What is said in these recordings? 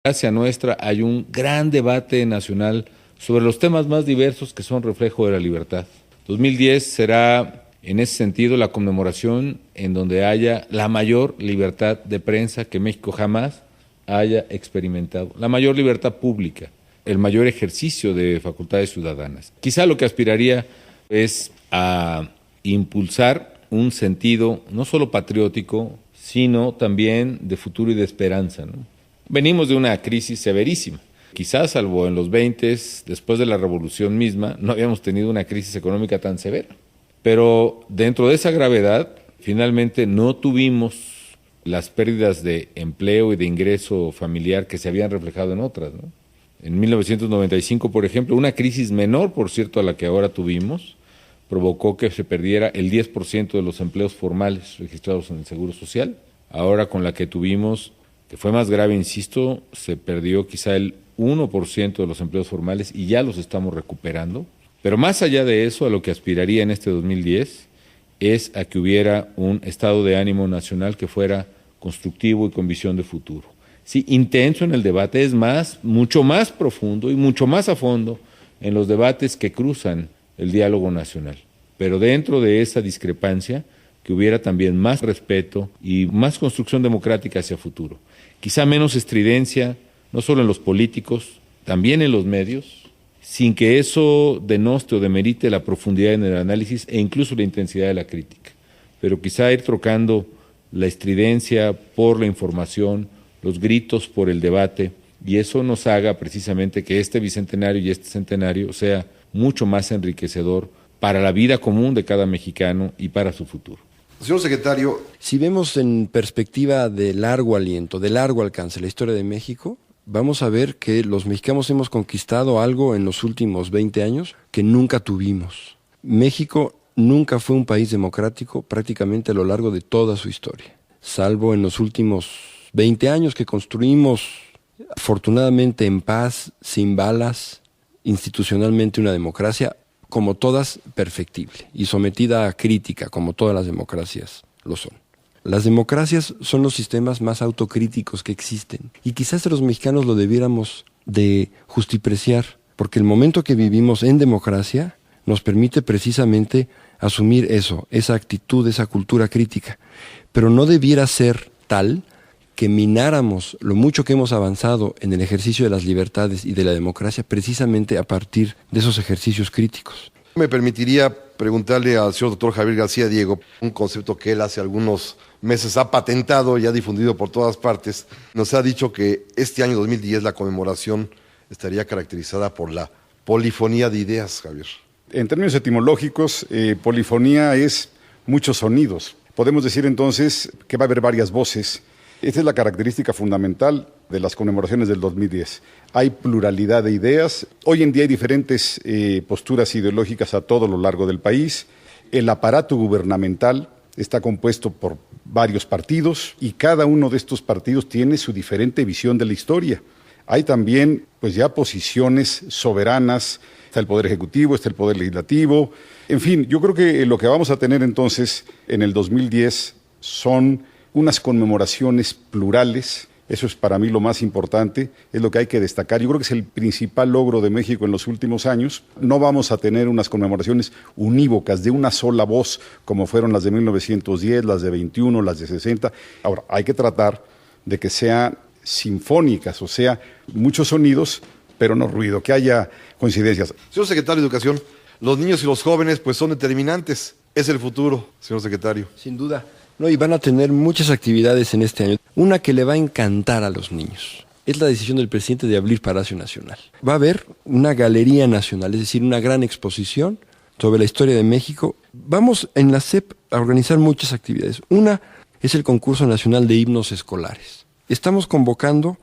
Hacia nuestra hay un gran debate nacional sobre los temas más diversos que son reflejo de la libertad. 2010 será, en ese sentido, la conmemoración en donde haya la mayor libertad de prensa que México jamás haya experimentado, la mayor libertad pública, el mayor ejercicio de facultades ciudadanas. Quizá lo que aspiraría es a impulsar un sentido no solo patriótico, sino también de futuro y de esperanza, ¿no? Venimos de una crisis severísima. Quizás, salvo en los 20, después de la revolución misma, no habíamos tenido una crisis económica tan severa. Pero dentro de esa gravedad, finalmente no tuvimos las pérdidas de empleo y de ingreso familiar que se habían reflejado en otras, ¿no? En 1995, por ejemplo, una crisis menor, por cierto, a la que ahora tuvimos, provocó que se perdiera el 10% de los empleos formales registrados en el Seguro Social. Ahora, con la que tuvimos, que fue más grave, insisto, se perdió quizá el 1% de los empleos formales y ya los estamos recuperando. Pero más allá de eso, a lo que aspiraría en este 2010 es a que hubiera un estado de ánimo nacional que fuera constructivo y con visión de futuro. Sí, intenso en el debate, es más, mucho más profundo y mucho más a fondo en los debates que cruzan el diálogo nacional. Pero dentro de esa discrepancia, que hubiera también más respeto y más construcción democrática hacia futuro. Quizá menos estridencia, no solo en los políticos, también en los medios, sin que eso denoste o demerite la profundidad en el análisis e incluso la intensidad de la crítica. Pero quizá ir trocando la estridencia por la información, los gritos por el debate, y eso nos haga precisamente que este bicentenario y este centenario sea mucho más enriquecedor para la vida común de cada mexicano y para su futuro. Señor secretario, si vemos en perspectiva de largo aliento, de largo alcance la historia de México, vamos a ver que los mexicanos hemos conquistado algo en los últimos 20 años que nunca tuvimos. México nunca fue un país democrático prácticamente a lo largo de toda su historia, salvo en los últimos 20 años que construimos afortunadamente en paz, sin balas, institucionalmente una democracia, como todas, perfectible y sometida a crítica, como todas las democracias lo son. Las democracias son los sistemas más autocríticos que existen y quizás los mexicanos lo debiéramos de justipreciar, porque el momento que vivimos en democracia nos permite precisamente asumir eso, esa actitud, esa cultura crítica, pero no debiera ser tal que mináramos lo mucho que hemos avanzado en el ejercicio de las libertades y de la democracia precisamente a partir de esos ejercicios críticos. Me permitiría preguntarle al señor doctor Javier García Diego un concepto que él hace algunos meses ha patentado y ha difundido por todas partes. Nos ha dicho que este año 2010 la conmemoración estaría caracterizada por la polifonía de ideas, Javier. En términos etimológicos, polifonía es muchos sonidos. Podemos decir entonces que va a haber varias voces. Esta es la característica fundamental de las conmemoraciones del 2010. Hay pluralidad de ideas. Hoy en día hay diferentes posturas ideológicas a todo lo largo del país. El aparato gubernamental está compuesto por varios partidos y cada uno de estos partidos tiene su diferente visión de la historia. Hay también pues ya posiciones soberanas. Está el Poder Ejecutivo, está el Poder Legislativo. En fin, yo creo que lo que vamos a tener entonces en el 2010 son unas conmemoraciones plurales. Eso es para mí lo más importante, es lo que hay que destacar. Yo creo que es el principal logro de México en los últimos años. No vamos a tener unas conmemoraciones unívocas de una sola voz, como fueron las de 1910, las de 21, las de 60. Ahora, hay que tratar de que sean sinfónicas, o sea, muchos sonidos, pero no ruido, que haya coincidencias. Señor secretario de Educación, los niños y los jóvenes pues son determinantes. Es el futuro, señor secretario. Sin duda. No, y van a tener muchas actividades en este año. Una que le va a encantar a los niños es la decisión del presidente de abrir Palacio Nacional. Va a haber una galería nacional, es decir, una gran exposición sobre la historia de México. Vamos en la SEP a organizar muchas actividades. Una es el concurso nacional de himnos escolares. Estamos convocando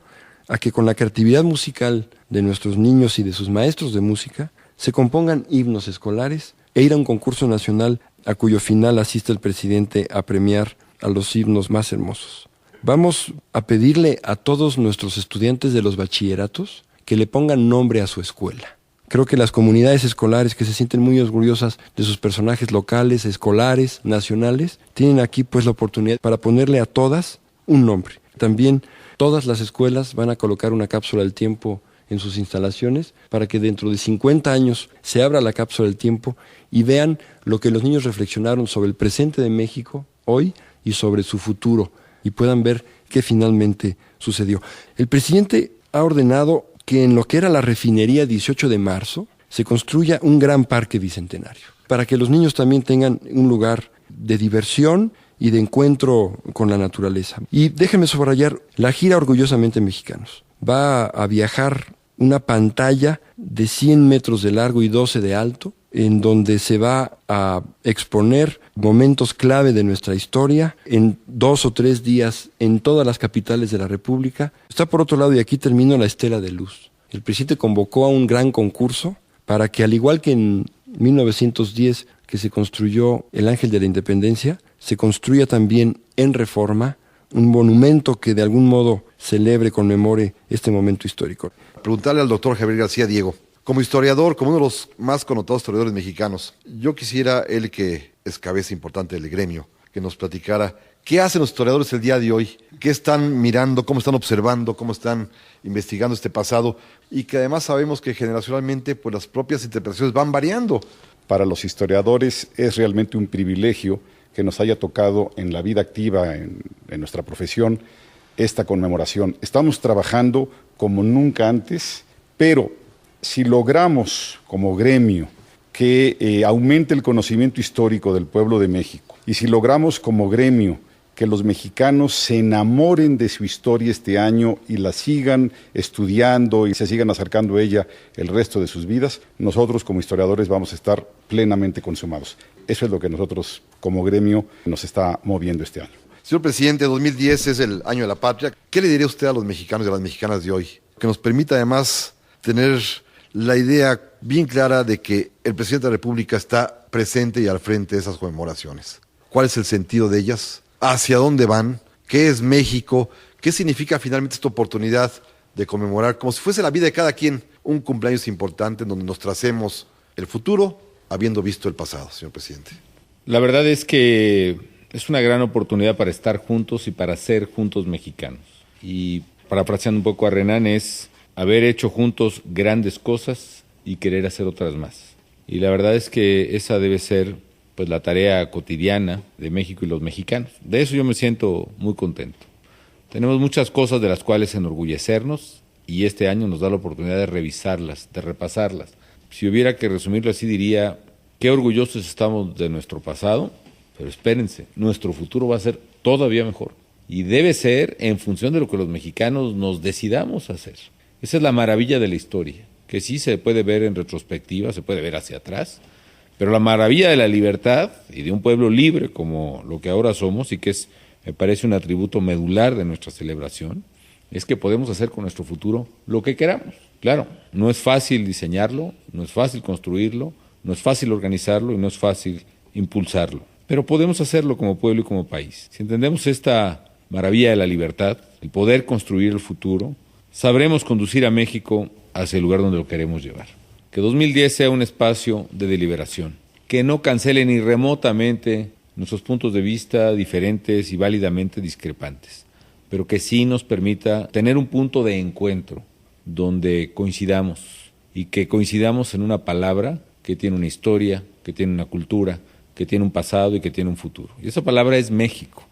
a que con la creatividad musical de nuestros niños y de sus maestros de música se compongan himnos escolares e ir a un concurso nacional a cuyo final asiste el presidente a premiar a los himnos más hermosos. Vamos a pedirle a todos nuestros estudiantes de los bachilleratos que le pongan nombre a su escuela. Creo que las comunidades escolares que se sienten muy orgullosas de sus personajes locales, escolares, nacionales, tienen aquí pues la oportunidad para ponerle a todas un nombre. También Todas las escuelas van a colocar una cápsula del tiempo en sus instalaciones para que dentro de 50 años se abra la cápsula del tiempo y vean lo que los niños reflexionaron sobre el presente de México hoy y sobre su futuro, y puedan ver qué finalmente sucedió. El presidente ha ordenado que en lo que era la refinería 18 de marzo se construya un gran parque bicentenario, para que los niños también tengan un lugar de diversión y de encuentro con la naturaleza. Y déjenme subrayar, la gira Orgullosamente Mexicanos va a viajar una pantalla de 100 metros de largo y 12 de alto, en donde se va a exponer momentos clave de nuestra historia en 2 o 3 días en todas las capitales de la República. Está por otro lado, y aquí termino, la estela de luz. El presidente convocó a un gran concurso para que, al igual que en 1910, que se construyó el Ángel de la Independencia, se construya también en Reforma un monumento que de algún modo celebre, conmemore este momento histórico. Preguntarle al doctor Javier García Diego, como historiador, como uno de los más connotados historiadores mexicanos, yo quisiera, él que es cabeza importante del gremio, que nos platicara qué hacen los historiadores el día de hoy, qué están mirando, cómo están observando, cómo están investigando este pasado, y que además sabemos que generacionalmente pues, las propias interpretaciones van variando. Para los historiadores es realmente un privilegio que nos haya tocado en la vida activa, en nuestra profesión, esta conmemoración. Estamos trabajando como nunca antes, pero si logramos como gremio que aumente el conocimiento histórico del pueblo de México, y si logramos como gremio que los mexicanos se enamoren de su historia este año y la sigan estudiando y se sigan acercando a ella el resto de sus vidas, nosotros como historiadores vamos a estar plenamente consumados. Eso es lo que nosotros como gremio nos está moviendo este año. Señor presidente, 2010 es el año de la patria. ¿Qué le diría usted a los mexicanos y a las mexicanas de hoy? Que nos permita además tener la idea bien clara de que el presidente de la República está presente y al frente de esas conmemoraciones. ¿Cuál es el sentido de ellas? ¿Hacia dónde van? ¿Qué es México? ¿Qué significa finalmente esta oportunidad de conmemorar, como si fuese la vida de cada quien, un cumpleaños importante en donde nos tracemos el futuro, habiendo visto el pasado, señor presidente? La verdad es que es una gran oportunidad para estar juntos y para ser juntos mexicanos. Y parafraseando un poco a Renan, es haber hecho juntos grandes cosas y querer hacer otras más. Y la verdad es que esa debe ser pues la tarea cotidiana de México y los mexicanos. De eso yo me siento muy contento. Tenemos muchas cosas de las cuales enorgullecernos y este año nos da la oportunidad de revisarlas, de repasarlas. Si hubiera que resumirlo así, diría, qué orgullosos estamos de nuestro pasado, pero espérense, nuestro futuro va a ser todavía mejor. Y debe ser en función de lo que los mexicanos nos decidamos hacer. Esa es la maravilla de la historia, que sí se puede ver en retrospectiva, se puede ver hacia atrás, pero la maravilla de la libertad y de un pueblo libre como lo que ahora somos, y que es, me parece, un atributo medular de nuestra celebración, es que podemos hacer con nuestro futuro lo que queramos. Claro, no es fácil diseñarlo, no es fácil construirlo, no es fácil organizarlo y no es fácil impulsarlo, pero podemos hacerlo como pueblo y como país. Si entendemos esta maravilla de la libertad, el poder construir el futuro, sabremos conducir a México hacia el lugar donde lo queremos llevar. Que 2010 sea un espacio de deliberación, que no cancele ni remotamente nuestros puntos de vista diferentes y válidamente discrepantes, pero que sí nos permita tener un punto de encuentro donde coincidamos, y que coincidamos en una palabra que tiene una historia, que tiene una cultura, que tiene un pasado y que tiene un futuro. Y esa palabra es México,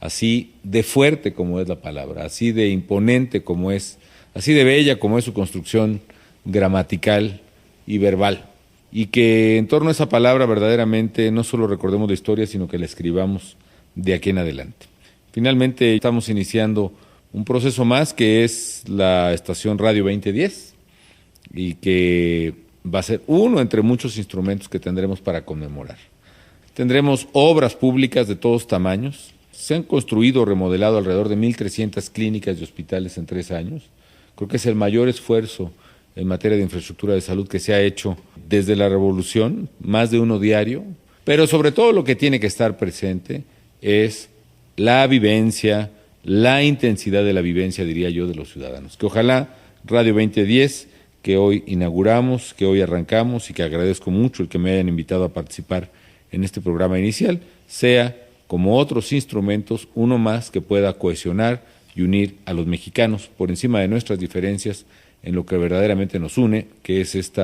así de fuerte como es la palabra, así de imponente como es, así de bella como es su construcción gramatical y verbal, y que en torno a esa palabra verdaderamente no solo recordemos la historia, sino que la escribamos de aquí en adelante. Finalmente estamos iniciando un proceso más que es la estación Radio 2010 y que va a ser uno entre muchos instrumentos que tendremos para conmemorar. Tendremos obras públicas de todos tamaños. Se han construido o remodelado alrededor de 1,300 clínicas y hospitales en 3 años. Creo que es el mayor esfuerzo en materia de infraestructura de salud que se ha hecho desde la revolución, más de uno diario, pero sobre todo lo que tiene que estar presente es la vivencia, la intensidad de la vivencia, diría yo, de los ciudadanos. Que ojalá Radio 2010, que hoy inauguramos, que hoy arrancamos y que agradezco mucho el que me hayan invitado a participar en este programa inicial, sea, como otros instrumentos, uno más que pueda cohesionar y unir a los mexicanos por encima de nuestras diferencias en lo que verdaderamente nos une, que es esta